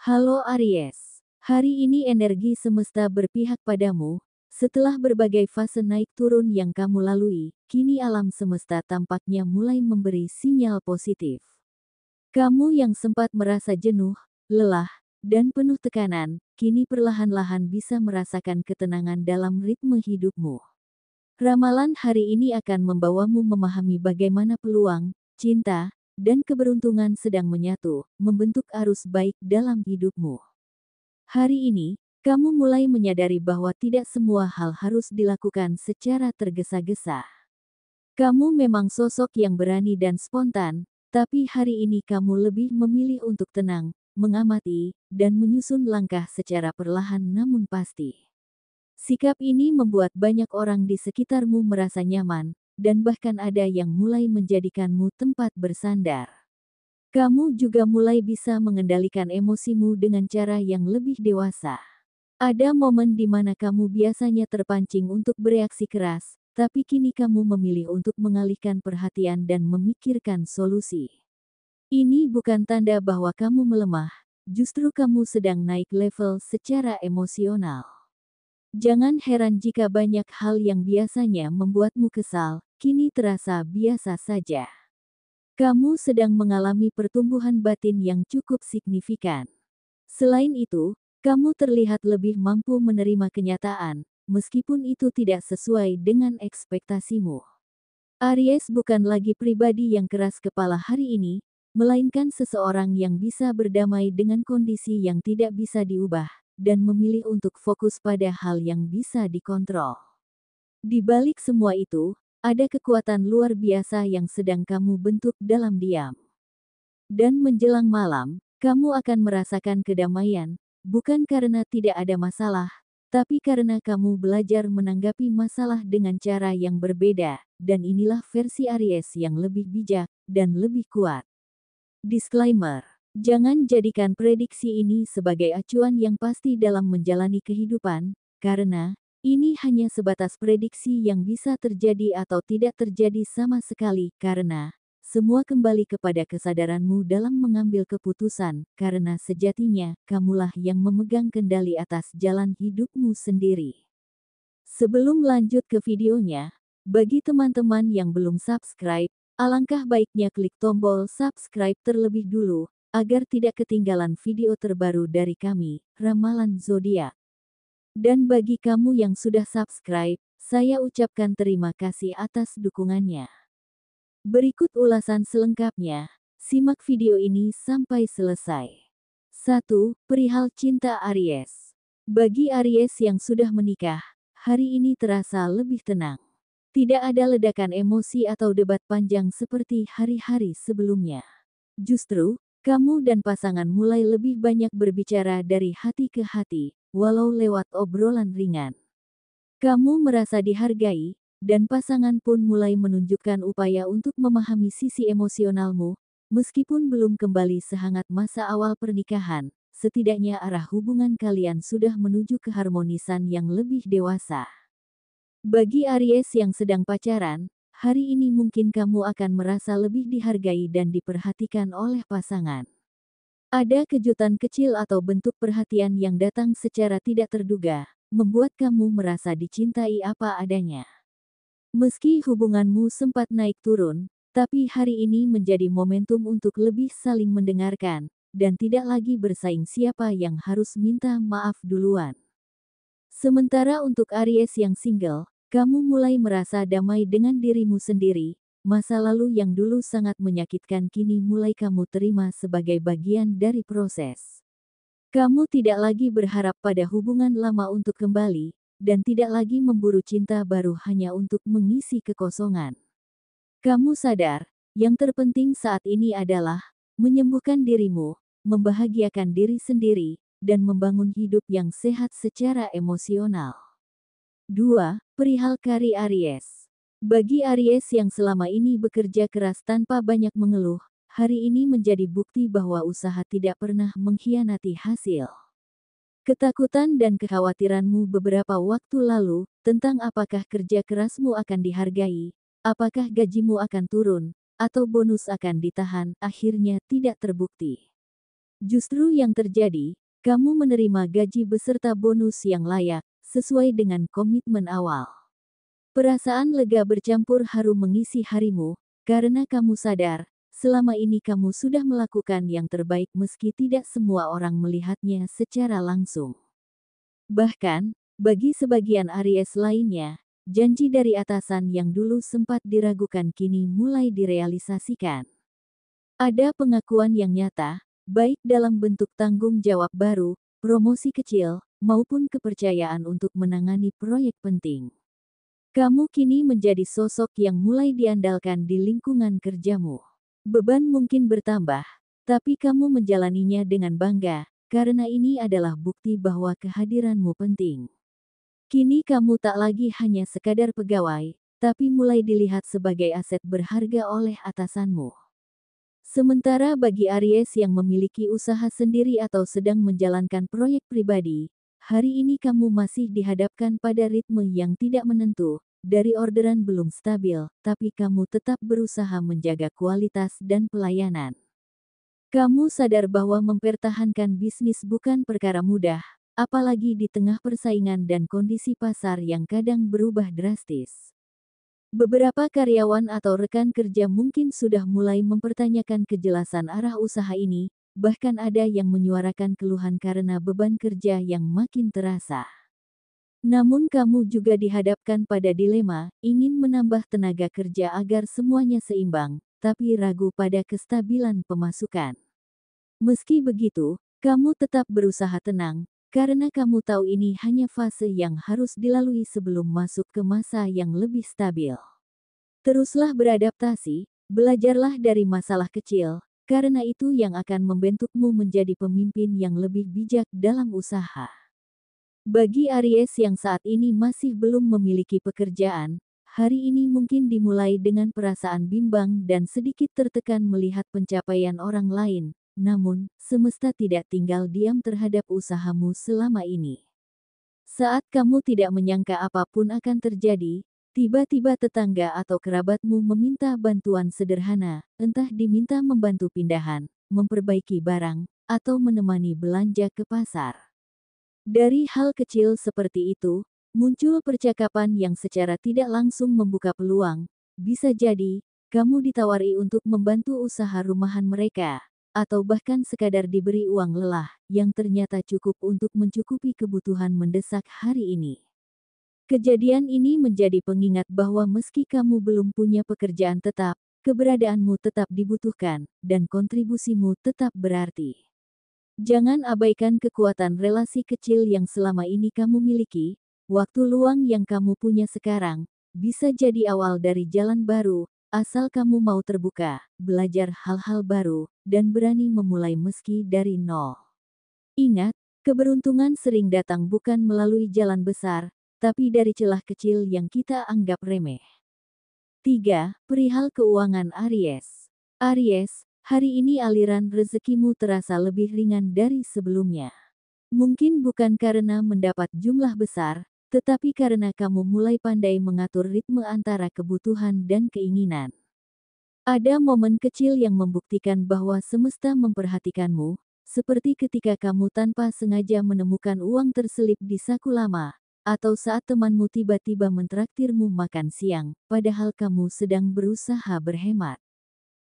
Halo Aries, hari ini energi semesta berpihak padamu. Setelah berbagai fase naik turun yang kamu lalui, kini alam semesta tampaknya mulai memberi sinyal positif. Kamu yang sempat merasa jenuh, lelah, dan penuh tekanan, kini perlahan-lahan bisa merasakan ketenangan dalam ritme hidupmu. Ramalan hari ini akan membawamu memahami bagaimana peluang, cinta, dan keberuntungan sedang menyatu, membentuk arus baik dalam hidupmu. Hari ini, kamu mulai menyadari bahwa tidak semua hal harus dilakukan secara tergesa-gesa. Kamu memang sosok yang berani dan spontan, tapi hari ini kamu lebih memilih untuk tenang, mengamati, dan menyusun langkah secara perlahan namun pasti. Sikap ini membuat banyak orang di sekitarmu merasa nyaman, dan bahkan ada yang mulai menjadikanmu tempat bersandar. Kamu juga mulai bisa mengendalikan emosimu dengan cara yang lebih dewasa. Ada momen di mana kamu biasanya terpancing untuk bereaksi keras, tapi kini kamu memilih untuk mengalihkan perhatian dan memikirkan solusi. Ini bukan tanda bahwa kamu melemah, justru kamu sedang naik level secara emosional. Jangan heran jika banyak hal yang biasanya membuatmu kesal, kini terasa biasa saja. Kamu sedang mengalami pertumbuhan batin yang cukup signifikan. Selain itu, kamu terlihat lebih mampu menerima kenyataan, meskipun itu tidak sesuai dengan ekspektasimu. Aries bukan lagi pribadi yang keras kepala hari ini, melainkan seseorang yang bisa berdamai dengan kondisi yang tidak bisa diubah, dan memilih untuk fokus pada hal yang bisa dikontrol. Di balik semua itu, ada kekuatan luar biasa yang sedang kamu bentuk dalam diam. Dan menjelang malam, kamu akan merasakan kedamaian, bukan karena tidak ada masalah, tapi karena kamu belajar menanggapi masalah dengan cara yang berbeda, dan inilah versi Aries yang lebih bijak dan lebih kuat. Disclaimer: jangan jadikan prediksi ini sebagai acuan yang pasti dalam menjalani kehidupan, karena ini hanya sebatas prediksi yang bisa terjadi atau tidak terjadi sama sekali, karena semua kembali kepada kesadaranmu dalam mengambil keputusan, karena sejatinya kamulah yang memegang kendali atas jalan hidupmu sendiri. Sebelum lanjut ke videonya, bagi teman-teman yang belum subscribe, alangkah baiknya klik tombol subscribe terlebih dulu, agar tidak ketinggalan video terbaru dari kami, Ramalan Zodiak. Dan bagi kamu yang sudah subscribe, saya ucapkan terima kasih atas dukungannya. Berikut ulasan selengkapnya, simak video ini sampai selesai. 1. Perihal cinta Aries. Bagi Aries yang sudah menikah, hari ini terasa lebih tenang. Tidak ada ledakan emosi atau debat panjang seperti hari-hari sebelumnya. Justru, kamu dan pasangan mulai lebih banyak berbicara dari hati ke hati, walau lewat obrolan ringan. Kamu merasa dihargai, dan pasangan pun mulai menunjukkan upaya untuk memahami sisi emosionalmu, meskipun belum kembali sehangat masa awal pernikahan, setidaknya arah hubungan kalian sudah menuju keharmonisan yang lebih dewasa. Bagi Aries yang sedang pacaran, hari ini mungkin kamu akan merasa lebih dihargai dan diperhatikan oleh pasangan. Ada kejutan kecil atau bentuk perhatian yang datang secara tidak terduga, membuat kamu merasa dicintai apa adanya. Meski hubunganmu sempat naik turun, tapi hari ini menjadi momentum untuk lebih saling mendengarkan, dan tidak lagi bersaing siapa yang harus minta maaf duluan. Sementara untuk Aries yang single, kamu mulai merasa damai dengan dirimu sendiri, masa lalu yang dulu sangat menyakitkan kini mulai kamu terima sebagai bagian dari proses. Kamu tidak lagi berharap pada hubungan lama untuk kembali, dan tidak lagi memburu cinta baru hanya untuk mengisi kekosongan. Kamu sadar, yang terpenting saat ini adalah menyembuhkan dirimu, membahagiakan diri sendiri, dan membangun hidup yang sehat secara emosional. 2. Perihal karir Aries. Bagi Aries yang selama ini bekerja keras tanpa banyak mengeluh, hari ini menjadi bukti bahwa usaha tidak pernah mengkhianati hasil. Ketakutan dan kekhawatiranmu beberapa waktu lalu, tentang apakah kerja kerasmu akan dihargai, apakah gajimu akan turun, atau bonus akan ditahan, akhirnya tidak terbukti. Justru yang terjadi, kamu menerima gaji beserta bonus yang layak, sesuai dengan komitmen awal. Perasaan lega bercampur haru mengisi harimu, karena kamu sadar, selama ini kamu sudah melakukan yang terbaik meski tidak semua orang melihatnya secara langsung. Bahkan, bagi sebagian Aries lainnya, janji dari atasan yang dulu sempat diragukan kini mulai direalisasikan. Ada pengakuan yang nyata, baik dalam bentuk tanggung jawab baru, promosi kecil, maupun kepercayaan untuk menangani proyek penting. Kamu kini menjadi sosok yang mulai diandalkan di lingkungan kerjamu. Beban mungkin bertambah, tapi kamu menjalaninya dengan bangga, karena ini adalah bukti bahwa kehadiranmu penting. Kini kamu tak lagi hanya sekadar pegawai, tapi mulai dilihat sebagai aset berharga oleh atasanmu. Sementara bagi Aries yang memiliki usaha sendiri atau sedang menjalankan proyek pribadi, hari ini kamu masih dihadapkan pada ritme yang tidak menentu, dari orderan belum stabil, tapi kamu tetap berusaha menjaga kualitas dan pelayanan. Kamu sadar bahwa mempertahankan bisnis bukan perkara mudah, apalagi di tengah persaingan dan kondisi pasar yang kadang berubah drastis. Beberapa karyawan atau rekan kerja mungkin sudah mulai mempertanyakan kejelasan arah usaha ini, bahkan ada yang menyuarakan keluhan karena beban kerja yang makin terasa. Namun kamu juga dihadapkan pada dilema, ingin menambah tenaga kerja agar semuanya seimbang, tapi ragu pada kestabilan pemasukan. Meski begitu, kamu tetap berusaha tenang, karena kamu tahu ini hanya fase yang harus dilalui sebelum masuk ke masa yang lebih stabil. Teruslah beradaptasi, belajarlah dari masalah kecil, karena itu yang akan membentukmu menjadi pemimpin yang lebih bijak dalam usaha. Bagi Aries yang saat ini masih belum memiliki pekerjaan, hari ini mungkin dimulai dengan perasaan bimbang dan sedikit tertekan melihat pencapaian orang lain. Namun, semesta tidak tinggal diam terhadap usahamu selama ini. Saat kamu tidak menyangka apapun akan terjadi, tiba-tiba tetangga atau kerabatmu meminta bantuan sederhana, entah diminta membantu pindahan, memperbaiki barang, atau menemani belanja ke pasar. Dari hal kecil seperti itu, muncul percakapan yang secara tidak langsung membuka peluang. Bisa jadi, kamu ditawari untuk membantu usaha rumahan mereka, atau bahkan sekadar diberi uang lelah, yang ternyata cukup untuk mencukupi kebutuhan mendesak hari ini. Kejadian ini menjadi pengingat bahwa meski kamu belum punya pekerjaan tetap, keberadaanmu tetap dibutuhkan, dan kontribusimu tetap berarti. Jangan abaikan kekuatan relasi kecil yang selama ini kamu miliki, waktu luang yang kamu punya sekarang, bisa jadi awal dari jalan baru, asal kamu mau terbuka, belajar hal-hal baru, dan berani memulai meski dari nol. Ingat, keberuntungan sering datang bukan melalui jalan besar, tapi dari celah kecil yang kita anggap remeh. 3. Perihal keuangan Aries. Aries, hari ini aliran rezekimu terasa lebih ringan dari sebelumnya. Mungkin bukan karena mendapat jumlah besar, tetapi karena kamu mulai pandai mengatur ritme antara kebutuhan dan keinginan. Ada momen kecil yang membuktikan bahwa semesta memperhatikanmu, seperti ketika kamu tanpa sengaja menemukan uang terselip di saku lama, atau saat temanmu tiba-tiba mentraktirmu makan siang, padahal kamu sedang berusaha berhemat.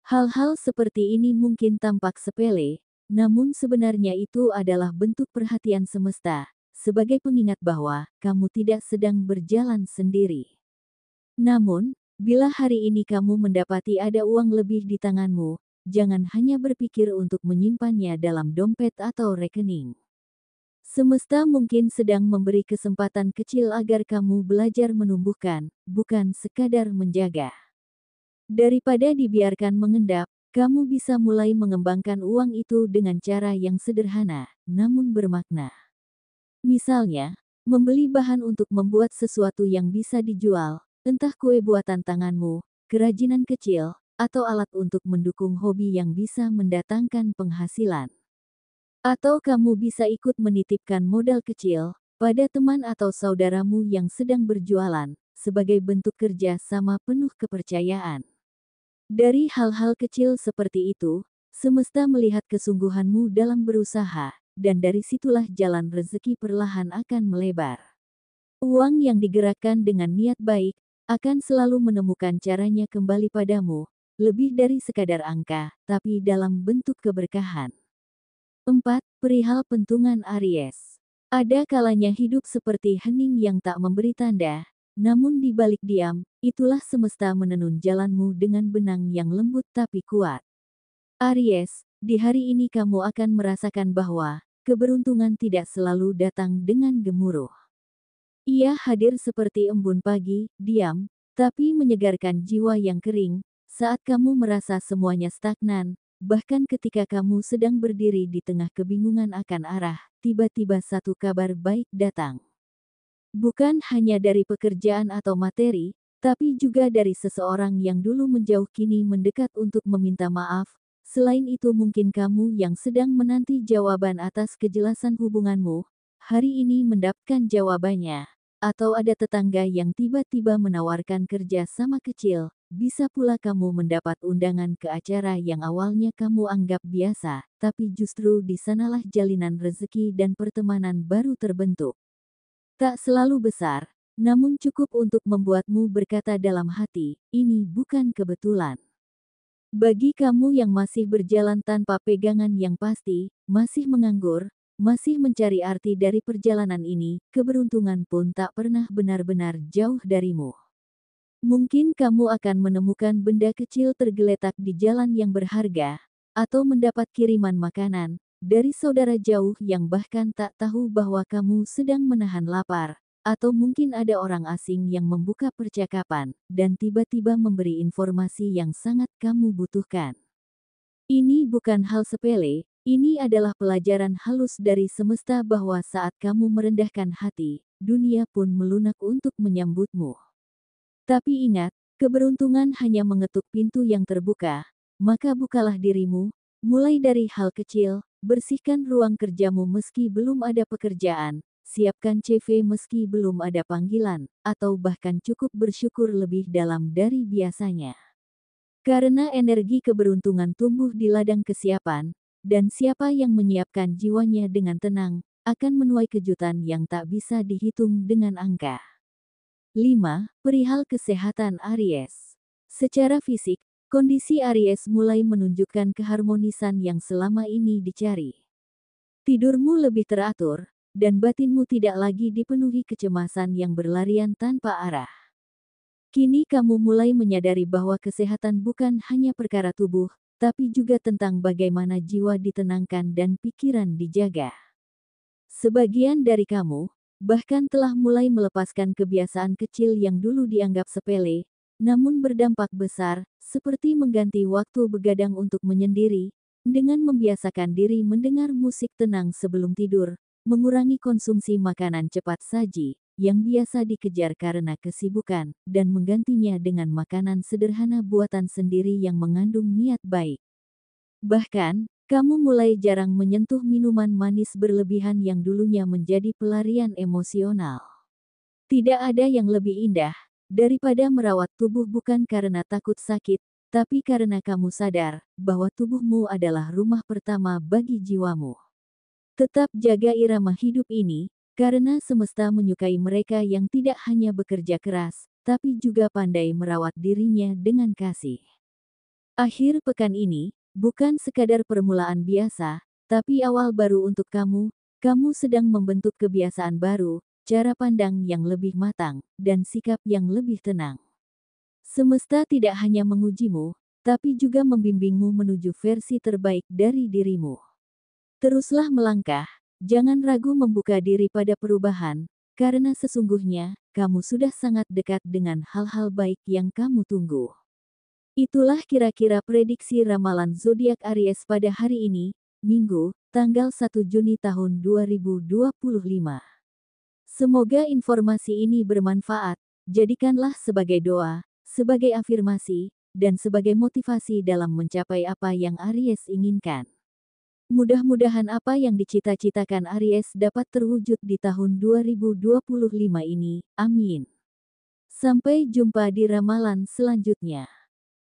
Hal-hal seperti ini mungkin tampak sepele, namun sebenarnya itu adalah bentuk perhatian semesta, sebagai pengingat bahwa kamu tidak sedang berjalan sendiri. Namun, bila hari ini kamu mendapati ada uang lebih di tanganmu, jangan hanya berpikir untuk menyimpannya dalam dompet atau rekening. Semesta mungkin sedang memberi kesempatan kecil agar kamu belajar menumbuhkan, bukan sekadar menjaga. Daripada dibiarkan mengendap, kamu bisa mulai mengembangkan uang itu dengan cara yang sederhana, namun bermakna. Misalnya, membeli bahan untuk membuat sesuatu yang bisa dijual, entah kue buatan tanganmu, kerajinan kecil, atau alat untuk mendukung hobi yang bisa mendatangkan penghasilan. Atau kamu bisa ikut menitipkan modal kecil pada teman atau saudaramu yang sedang berjualan, sebagai bentuk kerja sama penuh kepercayaan. Dari hal-hal kecil seperti itu, semesta melihat kesungguhanmu dalam berusaha, dan dari situlah jalan rezeki perlahan akan melebar. Uang yang digerakkan dengan niat baik, akan selalu menemukan caranya kembali padamu, lebih dari sekadar angka, tapi dalam bentuk keberkahan. 4. Perihal pentungan Aries. Ada kalanya hidup seperti hening yang tak memberi tanda, namun di balik diam, itulah semesta menenun jalanmu dengan benang yang lembut tapi kuat. Aries, di hari ini kamu akan merasakan bahwa keberuntungan tidak selalu datang dengan gemuruh. Ia hadir seperti embun pagi, diam, tapi menyegarkan jiwa yang kering, saat kamu merasa semuanya stagnan, bahkan ketika kamu sedang berdiri di tengah kebingungan akan arah, tiba-tiba satu kabar baik datang. Bukan hanya dari pekerjaan atau materi, tapi juga dari seseorang yang dulu menjauh kini mendekat untuk meminta maaf. Selain itu mungkin kamu yang sedang menanti jawaban atas kejelasan hubunganmu, hari ini mendapatkan jawabannya. Atau ada tetangga yang tiba-tiba menawarkan kerja sama kecil, bisa pula kamu mendapat undangan ke acara yang awalnya kamu anggap biasa, tapi justru di sanalah jalinan rezeki dan pertemanan baru terbentuk. Tak selalu besar, namun cukup untuk membuatmu berkata dalam hati, ini bukan kebetulan. Bagi kamu yang masih berjalan tanpa pegangan yang pasti, masih menganggur, masih mencari arti dari perjalanan ini, keberuntungan pun tak pernah benar-benar jauh darimu. Mungkin kamu akan menemukan benda kecil tergeletak di jalan yang berharga, atau mendapat kiriman makanan dari saudara jauh yang bahkan tak tahu bahwa kamu sedang menahan lapar, atau mungkin ada orang asing yang membuka percakapan dan tiba-tiba memberi informasi yang sangat kamu butuhkan. Ini bukan hal sepele, ini adalah pelajaran halus dari semesta bahwa saat kamu merendahkan hati, dunia pun melunak untuk menyambutmu. Tapi ingat, keberuntungan hanya mengetuk pintu yang terbuka, maka bukalah dirimu, mulai dari hal kecil, bersihkan ruang kerjamu meski belum ada pekerjaan, siapkan CV meski belum ada panggilan, atau bahkan cukup bersyukur lebih dalam dari biasanya. Karena energi keberuntungan tumbuh di ladang kesiapan, dan siapa yang menyiapkan jiwanya dengan tenang, akan menuai kejutan yang tak bisa dihitung dengan angka. 5. Perihal kesehatan Aries. Secara fisik, kondisi Aries mulai menunjukkan keharmonisan yang selama ini dicari. Tidurmu lebih teratur, dan batinmu tidak lagi dipenuhi kecemasan yang berlarian tanpa arah. Kini kamu mulai menyadari bahwa kesehatan bukan hanya perkara tubuh, tapi juga tentang bagaimana jiwa ditenangkan dan pikiran dijaga. Sebagian dari kamu, bahkan telah mulai melepaskan kebiasaan kecil yang dulu dianggap sepele, namun berdampak besar, seperti mengganti waktu begadang untuk menyendiri, dengan membiasakan diri mendengar musik tenang sebelum tidur, mengurangi konsumsi makanan cepat saji, yang biasa dikejar karena kesibukan, dan menggantinya dengan makanan sederhana buatan sendiri yang mengandung niat baik. Bahkan, kamu mulai jarang menyentuh minuman manis berlebihan yang dulunya menjadi pelarian emosional. Tidak ada yang lebih indah daripada merawat tubuh bukan karena takut sakit, tapi karena kamu sadar bahwa tubuhmu adalah rumah pertama bagi jiwamu. Tetap jaga irama hidup ini, karena semesta menyukai mereka yang tidak hanya bekerja keras, tapi juga pandai merawat dirinya dengan kasih. Akhir pekan ini, bukan sekadar permulaan biasa, tapi awal baru untuk kamu. Kamu sedang membentuk kebiasaan baru, cara pandang yang lebih matang, dan sikap yang lebih tenang. Semesta tidak hanya mengujimu, tapi juga membimbingmu menuju versi terbaik dari dirimu. Teruslah melangkah. Jangan ragu membuka diri pada perubahan, karena sesungguhnya, kamu sudah sangat dekat dengan hal-hal baik yang kamu tunggu. Itulah kira-kira prediksi ramalan zodiak Aries pada hari ini, Minggu, tanggal 1 Juni tahun 2025. Semoga informasi ini bermanfaat, jadikanlah sebagai doa, sebagai afirmasi, dan sebagai motivasi dalam mencapai apa yang Aries inginkan. Mudah-mudahan apa yang dicita-citakan Aries dapat terwujud di tahun 2025 ini. Amin. Sampai jumpa di ramalan selanjutnya.